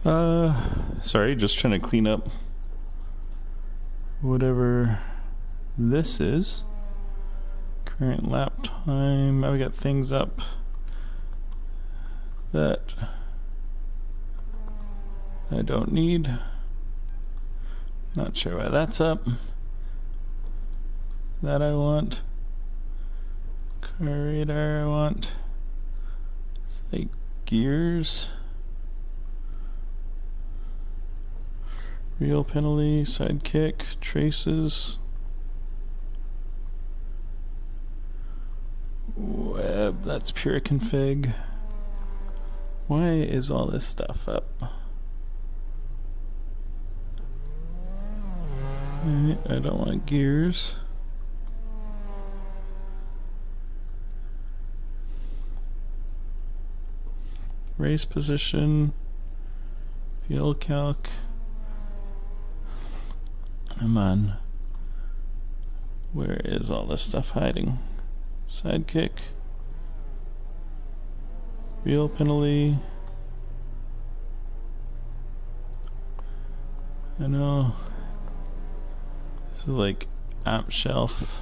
Sorry, just trying to clean up whatever this is. Current lap time. We got things up that I don't need. Not sure why that's up. That I want. Car radar I want. It's like gears. Real penalty, sidekick, traces. Web, that's pure config. Why is all this stuff up? I don't want gears. Race position. Fuel calc. Come on. Where is all this stuff hiding? Sidekick. Real penalty. I know. This is like app shelf.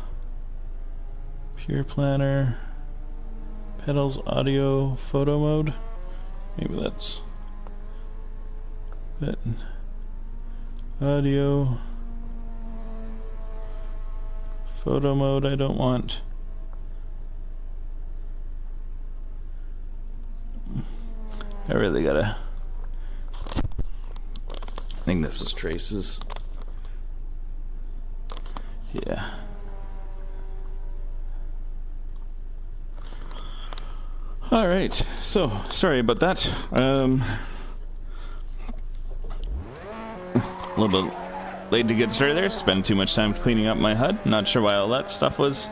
Pure planner. Pedals, audio, photo mode. Maybe that's it. Audio. Photo mode I don't want. I really gotta. I think this is traces. Yeah. All right. So sorry about that. A little bit late to get started there. Spent too much time cleaning up my HUD. Not sure why all that stuff was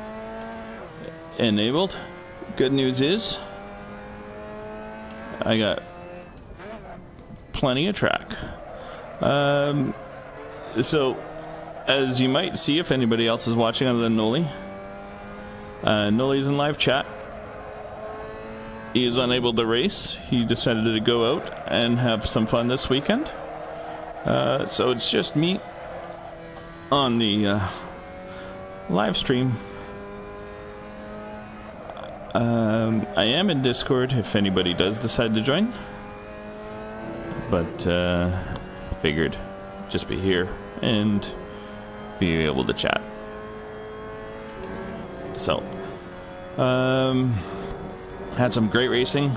enabled. Good news is I got plenty of track. So as you might see, if anybody else is watching other than Noli, Noli's in live chat. He is unable to race. He decided to go out and have some fun this weekend. So it's just me on the live stream. I am in Discord if anybody does decide to join, but figured just be here and be able to chat. So had some great racing.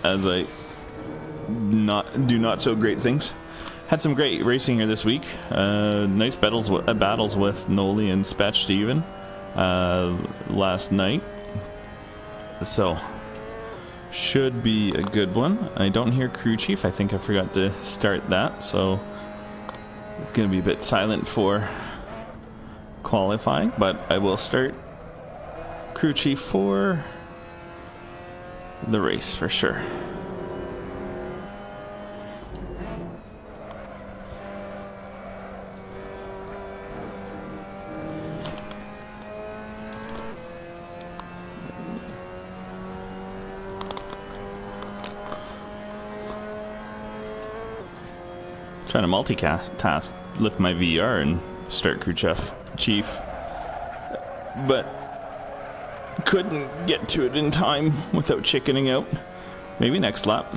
As I do not so great things. Had some great racing here this week. Nice battles with Noli and Spetch even last night. So should be a good one. I don't hear crew chief. I think I forgot to start that, so it's gonna be a bit silent for qualifying, but I will start crew chief for the race for sure. Trying to multitask, lift my VR and start crew chief, but couldn't get to it in time without chickening out. Maybe next lap.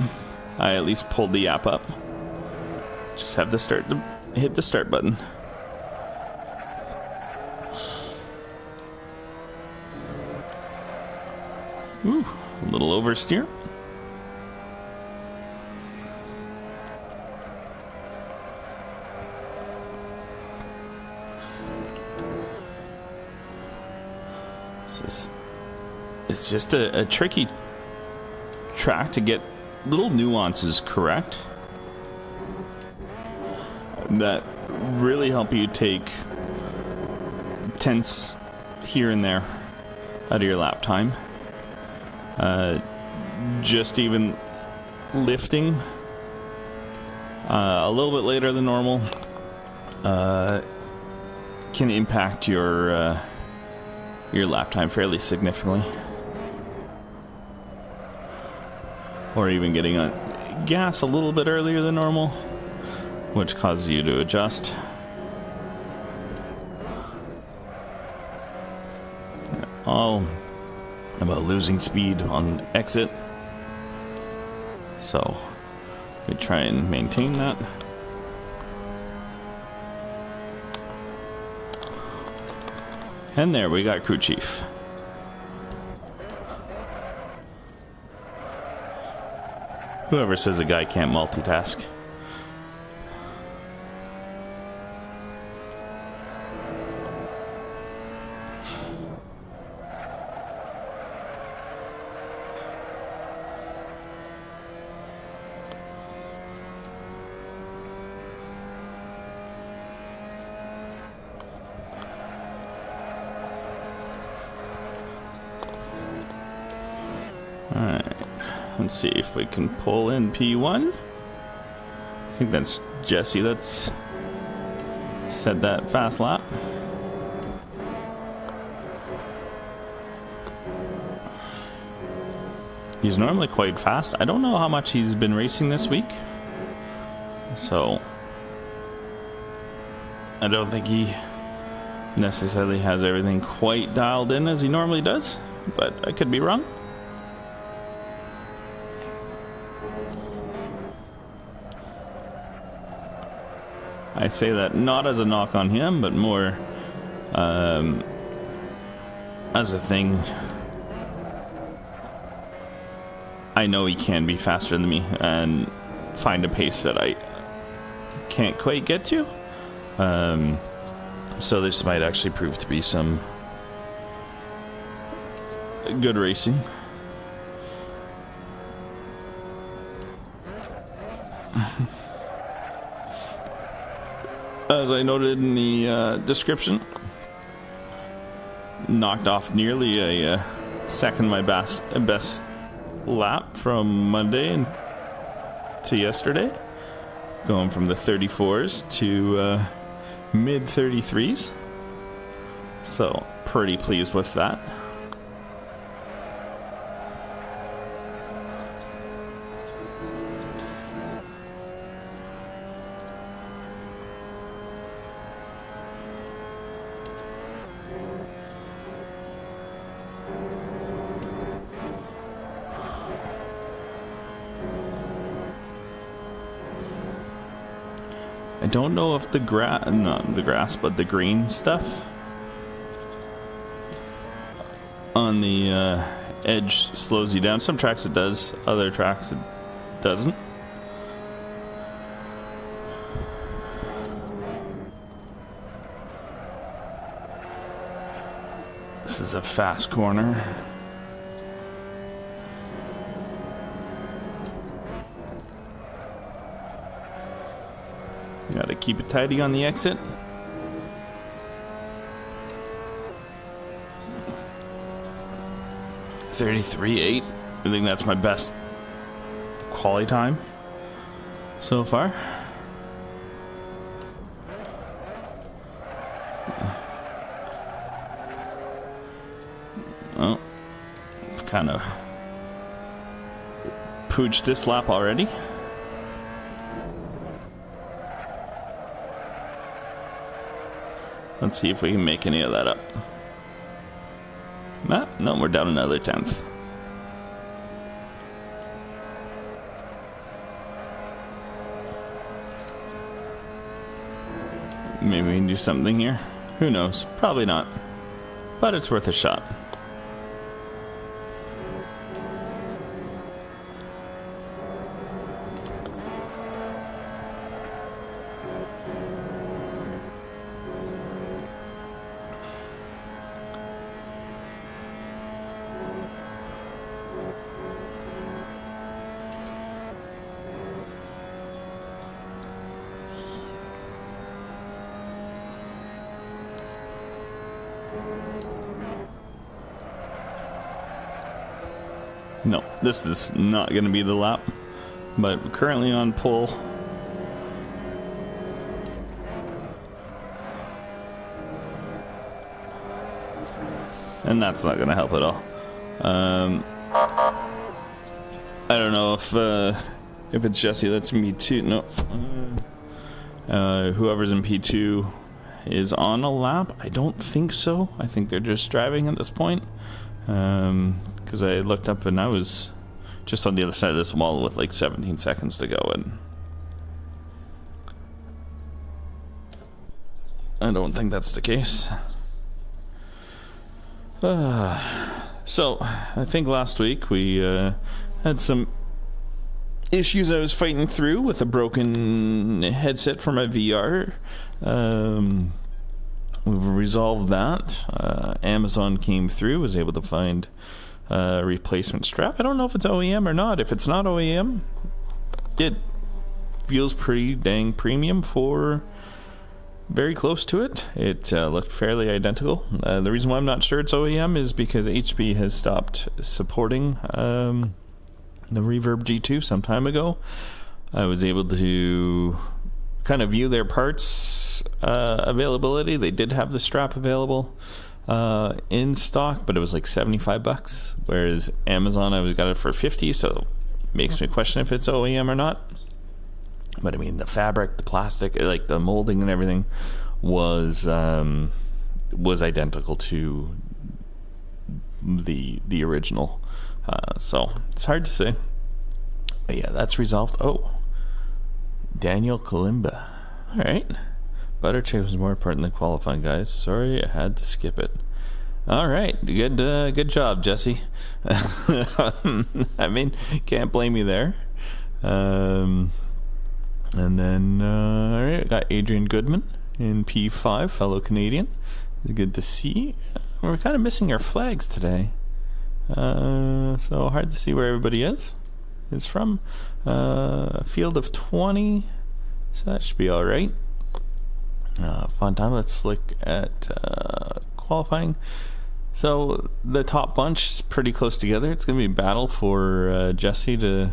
I at least pulled the app up. Just have to hit the start button. Ooh, a little oversteer. It's just a tricky track to get little nuances correct that really help you take tenths here and there out of your lap time. Just even lifting a little bit later than normal can impact your lap time fairly significantly, or even gas a little bit earlier than normal, which causes you to adjust. All about losing speed on exit, so we try and maintain that. And there we got crew chief. Whoever says a guy can't multitask. Alright, let's see if we can pull in P1. I think that's Jesse that's said that fast lap. He's normally quite fast. I don't know how much he's been racing this week, so I don't think he necessarily has everything quite dialed in as he normally does, but I could be wrong. I say that not as a knock on him, but more as a thing. I know he can be faster than me and find a pace that I can't quite get to. So this might actually prove to be some good racing. As I noted in the description, knocked off nearly a second my best lap from Monday to yesterday, going from the 34s to mid 33s, so pretty pleased with that. I don't know if not the grass, but the green stuff on the edge slows you down. Some tracks it does, other tracks it doesn't. This is a fast corner. Gotta keep it tidy on the exit. .33.8. I think that's my best quality time so far. Oh, I've kind of pooched this lap already. Let's see if we can make any of that up. No, we're down another 10th. Maybe we can do something here. Who knows? Probably not. But it's worth a shot. No, this is not going to be the lap, but we're currently on pole. And that's not going to help at all. I don't know if If it's Jesse, that's me too. No. Whoever's in P2 is on a lap. I don't think so. I think they're just driving at this point. Because I looked up and I was just on the other side of this wall with like 17 seconds to go, and I don't think that's the case. So, I think last week we had some issues I was fighting through with a broken headset for my VR. We've resolved that. Amazon came through, was able to find a replacement strap. I don't know if it's OEM or not. If it's not OEM, it feels pretty dang premium for very close to it. It looked fairly identical. The reason why I'm not sure it's OEM is because HP has stopped supporting the Reverb G2 some time ago. I was able to kind of view their parts availability. They did have the strap available in stock, but it was like $75, whereas Amazon I got it for $50, so it makes me question if it's OEM or not. But I mean, the fabric, the plastic, like the molding and everything was identical to the original. So it's hard to say. But yeah, that's resolved. Oh, Daniel Kalimba. All right. Butter chicken was more important than qualifying, guys. Sorry, I had to skip it. All right, good job, Jesse. I mean, can't blame you there. And then, all right, I got Adrian Goodman in P5, fellow Canadian. Good to see. We're kind of missing our flags today. So hard to see where everybody is from. A field of 20, so that should be all right. Fun time. Let's look at qualifying. So the top bunch is pretty close together. It's going to be a battle for Jesse to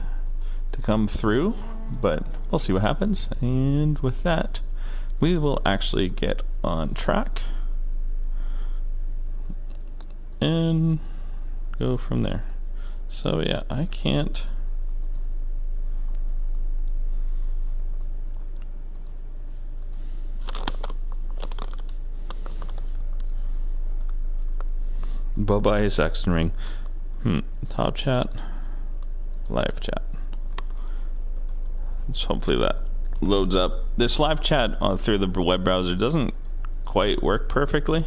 come through, but we'll see what happens. And with that, we will actually get on track and go from there. So yeah, I can't bye-bye Sachsenring. Top chat, live chat. So hopefully that loads up. This live chat through the web browser doesn't quite work perfectly.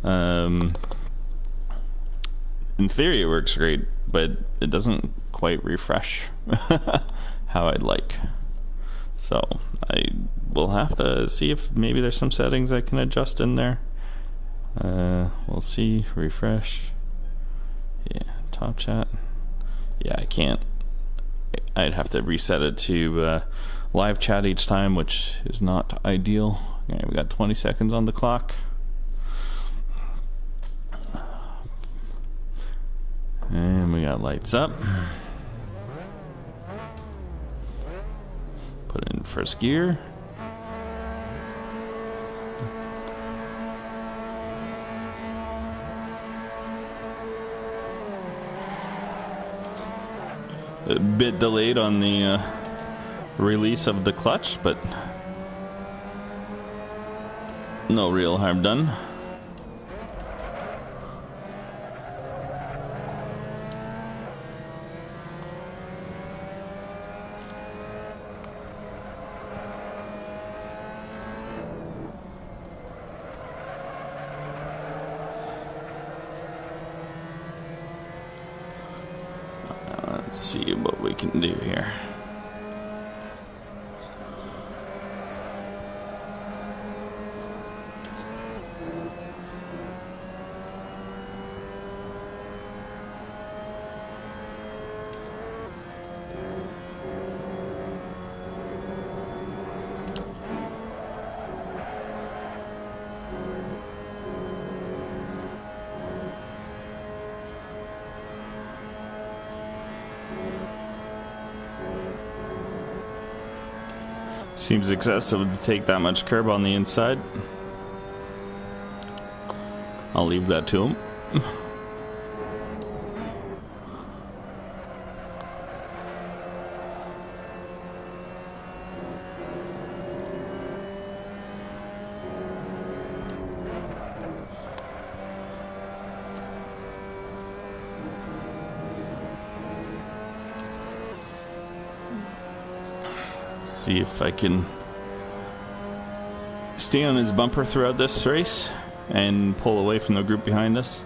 In theory it works great, but it doesn't quite refresh how I'd like. So I will have to see if maybe there's some settings I can adjust in there. We'll see. Refresh. Yeah, top chat. Yeah, I can't. I'd have to reset it to live chat each time, which is not ideal. Okay, we got 20 seconds on the clock. And we got lights up. Put it in first gear. A bit delayed on the release of the clutch, but no real harm done. Let's see what we can do here. Seems excessive to take that much curb on the inside. I'll leave that to him. See if I can stay on his bumper throughout this race and pull away from the group behind us.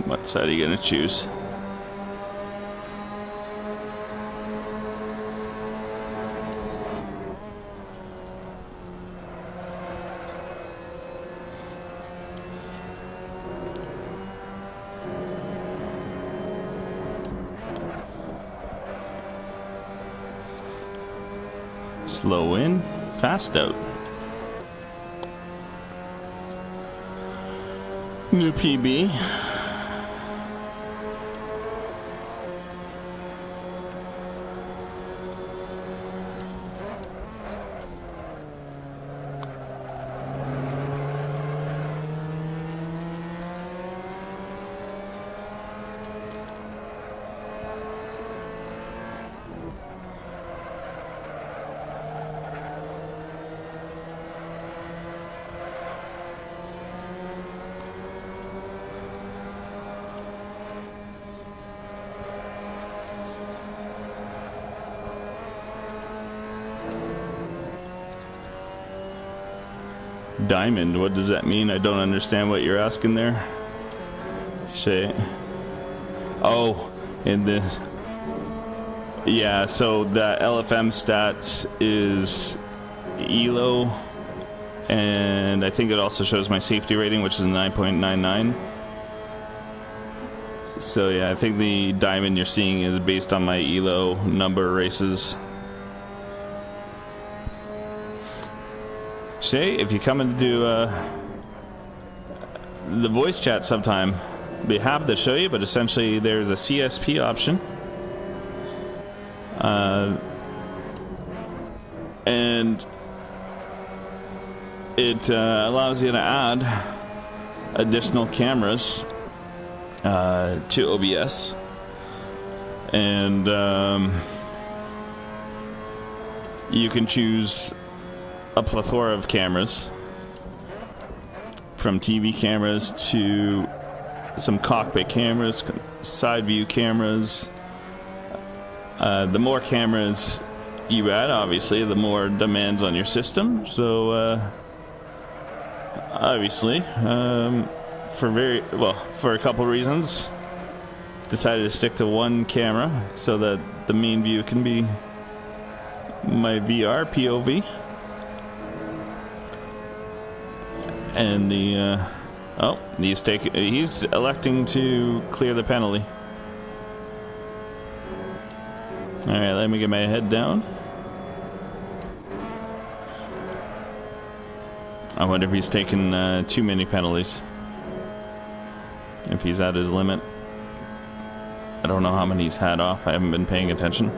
What side are you gonna choose? Slow in, fast out. New PB. Diamond, what does that mean? I don't understand what you're asking there. Shit. Oh, in the... Yeah, so the LFM stats is ELO, and I think it also shows my safety rating, which is 9.99. So yeah, I think the diamond you're seeing is based on my ELO number of races. Shay, if you come into the voice chat sometime, be happy to show you, but essentially there's a CSP option. And it allows you to add additional cameras to OBS. And you can choose a plethora of cameras, from TV cameras to some cockpit cameras, side view cameras. The more cameras you add, obviously, the more demands on your system. So obviously, for a couple reasons, decided to stick to one camera so that the main view can be my VR POV. And the he's electing to clear the penalty. All right, let me get my head down. I wonder if he's taken too many penalties. If he's at his limit. I don't know how many he's had off. I haven't been paying attention.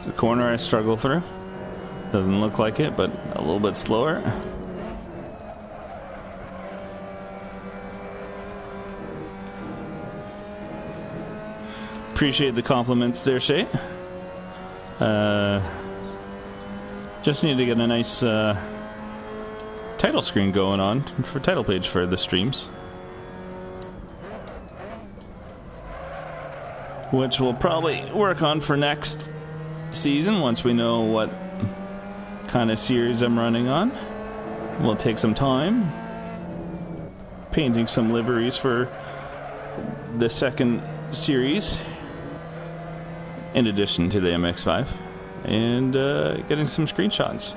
The corner I struggle through. Doesn't look like it, but a little bit slower. Appreciate the compliments there, Shay. Just need to get a nice title screen going on for title page for the streams, which we'll probably work on for next season once we know what kind of series I'm running on. Will take some time painting some liveries for the second series, in addition to the MX5, and getting some screenshots.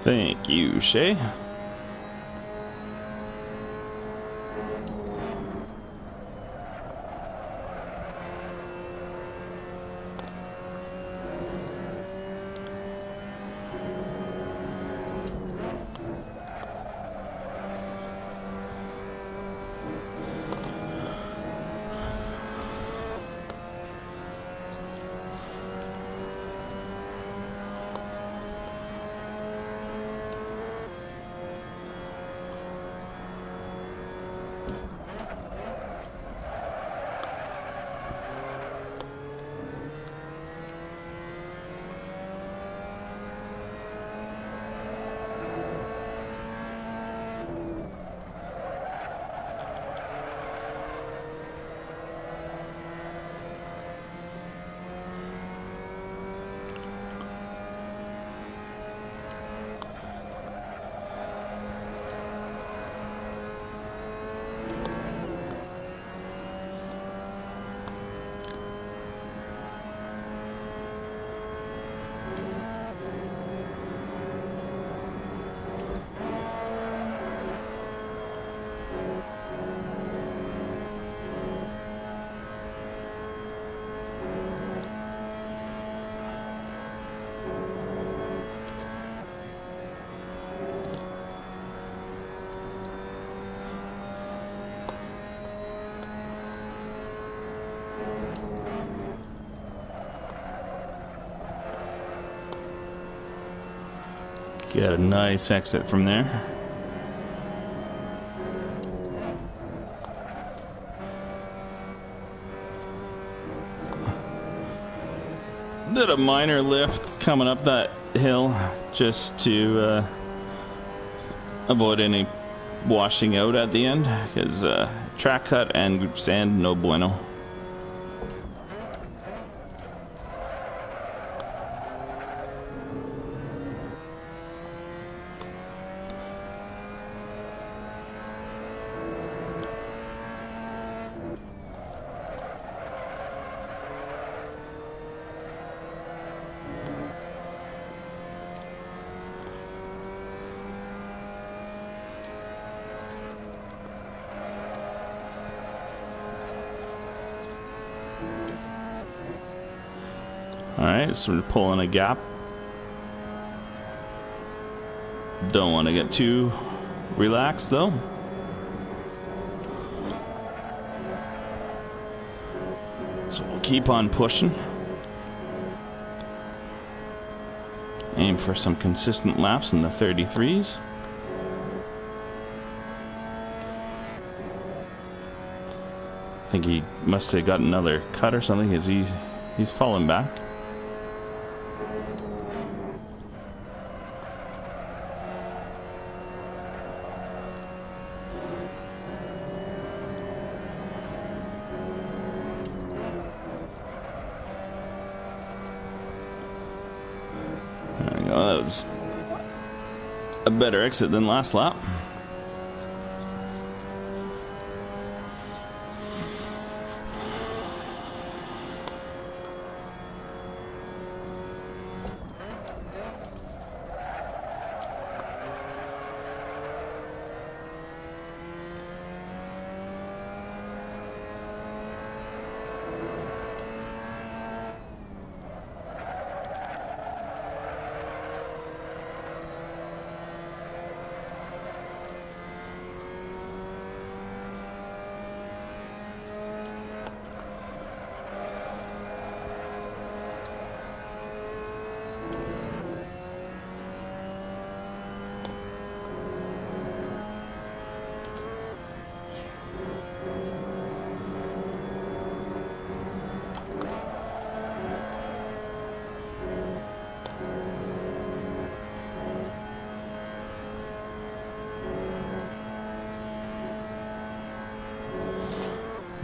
Thank you, Shay. Get a nice exit from there. Did a minor lift coming up that hill just to avoid any washing out at the end, because track cut and sand, no bueno. Alright, so we're pulling a gap. Don't want to get too relaxed though. So we'll keep on pushing. Aim for some consistent laps in the 33s. I think he must have got another cut or something as he's falling back. That was a better exit than last lap.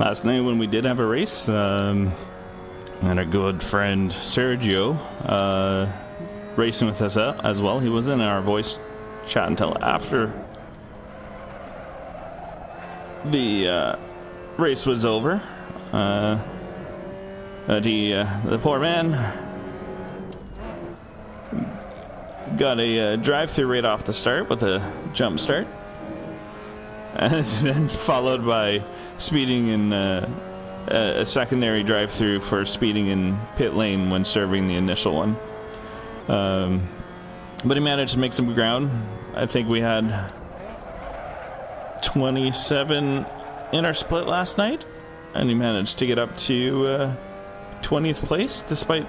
last night when we did have a race, and our good friend Sergio racing with us as well. He wasn't in our voice chat until after the race was over. But the poor man got a drive-through right off the start with a jump start, and then followed by speeding in a secondary drive-through for speeding in pit lane when serving the initial one. But he managed to make some ground. I think we had 27 in our split last night, and he managed to get up to 20th place despite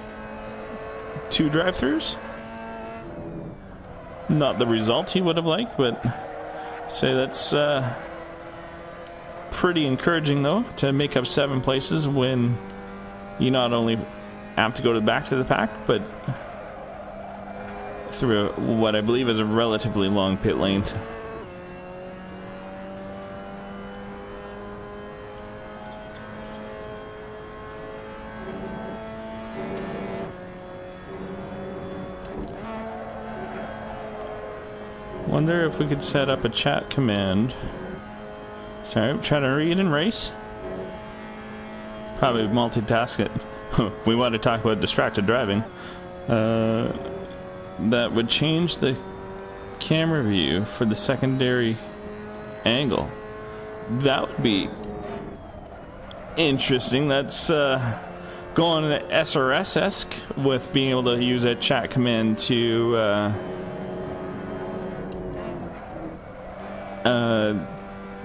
2 drive-throughs. Not the result he would have liked, but say that's pretty encouraging though, to make up 7 places when you not only have to go back to the pack, but through what I believe is a relatively long pit lane. Wonder if we could set up a chat command. Sorry, I'm trying to read and race. Probably multitask it. If we want to talk about distracted driving, that would change the camera view for the secondary angle. That would be interesting. That's going SRS-esque with being able to use a chat command to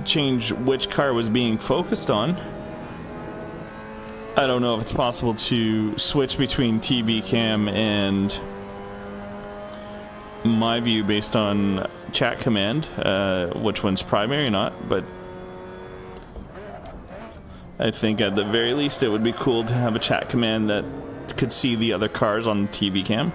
change which car was being focused on. I don't know if it's possible to switch between TV cam and my view based on chat command, which one's primary or not, but I think at the very least it would be cool to have a chat command that could see the other cars on the TV cam.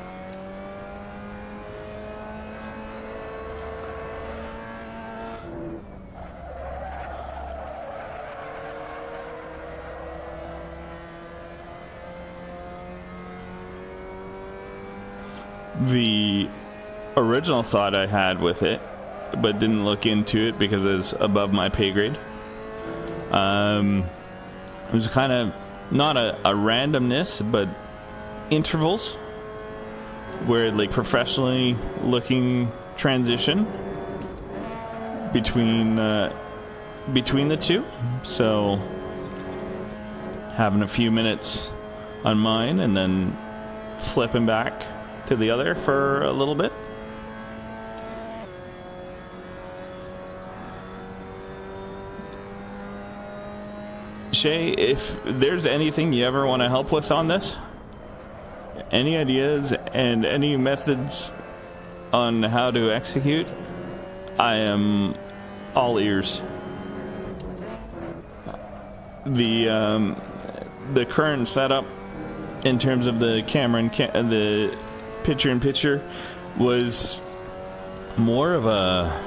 The original thought I had with it, but didn't look into it because it's above my pay grade, it was kind of not a randomness, but intervals where like professionally looking transition between the two. So having a few minutes on mine and then flipping back to the other for a little bit. Shay, if there's anything you ever want to help with on this, any ideas and any methods on how to execute, I am all ears. The current setup in terms of the camera and the picture-in-picture was more of a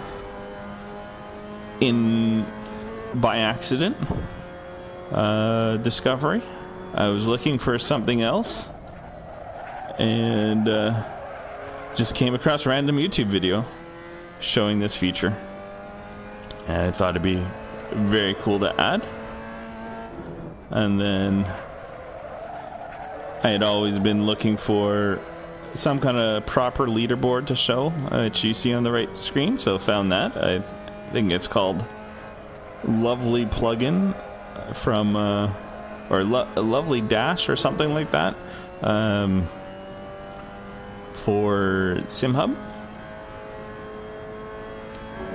by accident discovery. I was looking for something else and just came across a random YouTube video showing this feature, and I thought it'd be very cool to add. And then I had always been looking for some kind of proper leaderboard to show that you see on the right screen, so found that. I think it's called Lovely Plugin from or Lovely Dash or something like that, for SimHub.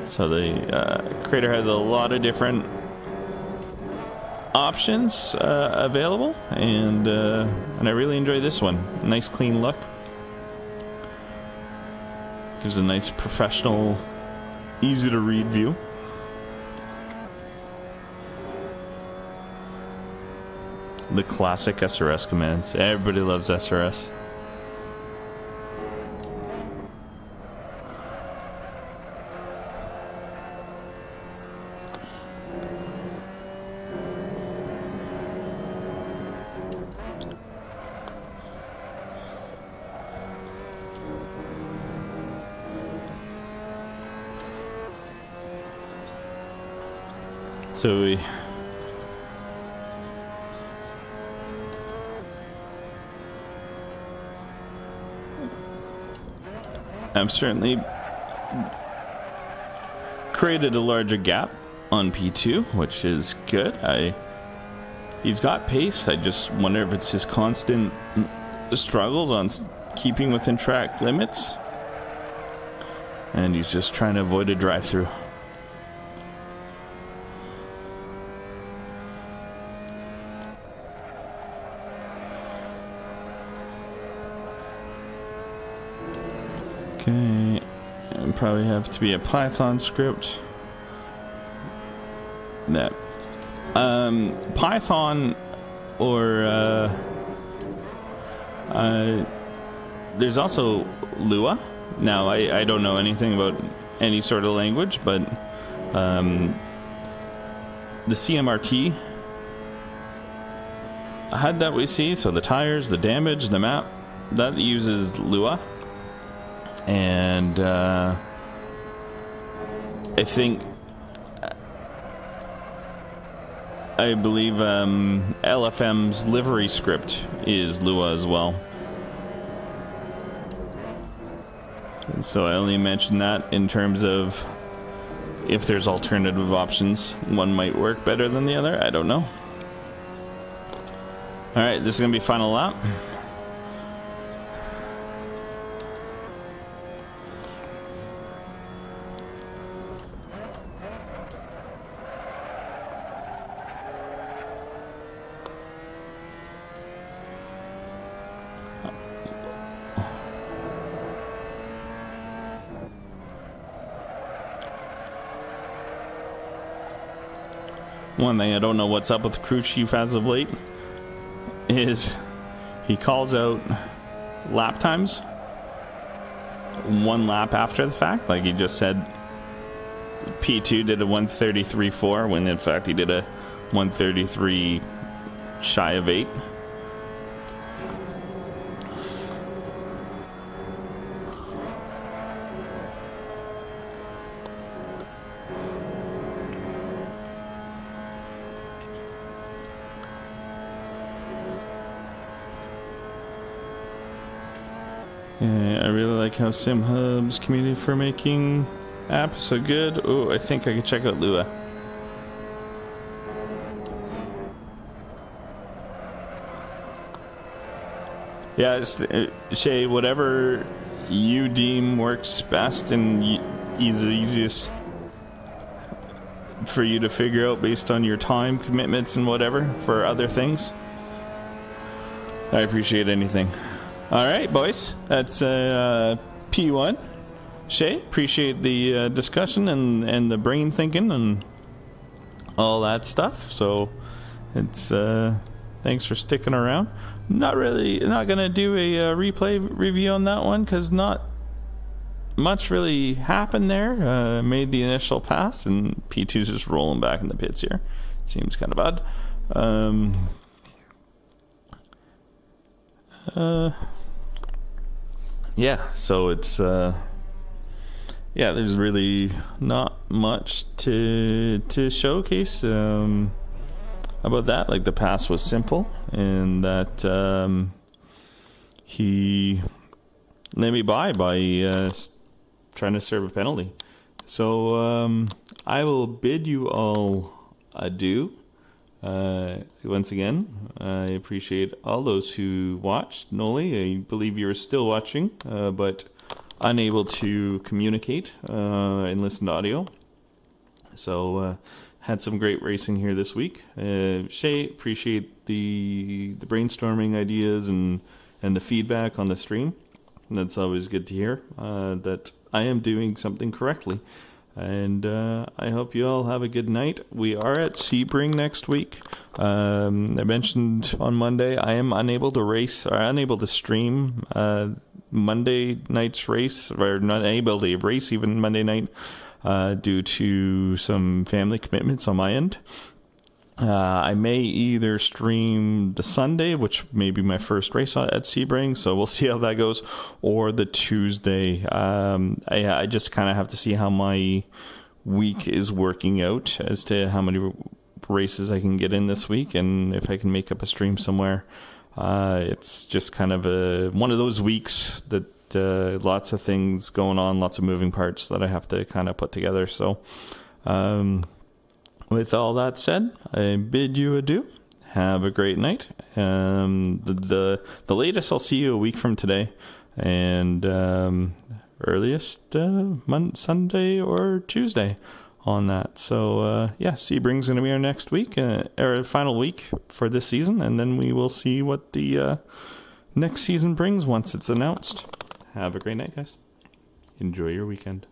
So the creator has a lot of different options available, and I really enjoy this one. Nice clean look, gives a nice professional, easy to read view. The classic SRS commands. Everybody loves SRS. So I've certainly created a larger gap on P2, which is good. He's got pace. I just wonder if it's his constant struggles on keeping within track limits, and he's just trying to avoid a drive-through. Okay, and probably have to be a Python script. That Python or there's also Lua. Now I don't know anything about any sort of language, but the CMRT HUD that we see, so the tires, the damage, the map, that uses Lua. And I believe LFM's livery script is Lua as well. So I only mention that in terms of if there's alternative options, one might work better than the other. I don't know. Alright, this is going to be final lap. One thing I don't know what's up with the crew chief as of late is he calls out lap times one lap after the fact. Like he just said P2 did a 133.4 when in fact he did a 133 shy of 8. Yeah, I really like how SimHub's community for making apps so good. Oh, I think I can check out Lua. Yeah, Shay, whatever you deem works best and is the easiest for you to figure out based on your time commitments and whatever for other things. I appreciate anything. All right, boys, that's P1. Shay, appreciate the discussion and the brain thinking and all that stuff. So it's thanks for sticking around. Not gonna do a replay review on that one because not much really happened there. Made the initial pass and P2's just rolling back in the pits here. Seems kind of odd. Yeah, so it's there's really not much to showcase about that. Like the pass was simple and that he let me by trying to serve a penalty. So I will bid you all adieu. Once again, I appreciate all those who watched. Noli, I believe you're still watching, but unable to communicate and listen to audio. So had some great racing here this week. Shay, appreciate the brainstorming ideas and the feedback on the stream. That's always good to hear that I am doing something correctly. And I hope you all have a good night. We are at Sebring next week. I mentioned on Monday I am unable to race or unable to stream Monday night's race, or not able to race even Monday night due to some family commitments on my end. I may either stream the Sunday, which may be my first race at Sebring, so we'll see how that goes, or the Tuesday. I just kind of have to see how my week is working out as to how many races I can get in this week, and if I can make up a stream somewhere. It's just kind of one of those weeks that lots of things going on, lots of moving parts that I have to kind of put together. So with all that said, I bid you adieu. Have a great night. The latest, I'll see you a week from today, and earliest Sunday or Tuesday on that. So Sebring's going to be our next week, our final week for this season, and then we will see what the next season brings once it's announced. Have a great night, guys. Enjoy your weekend.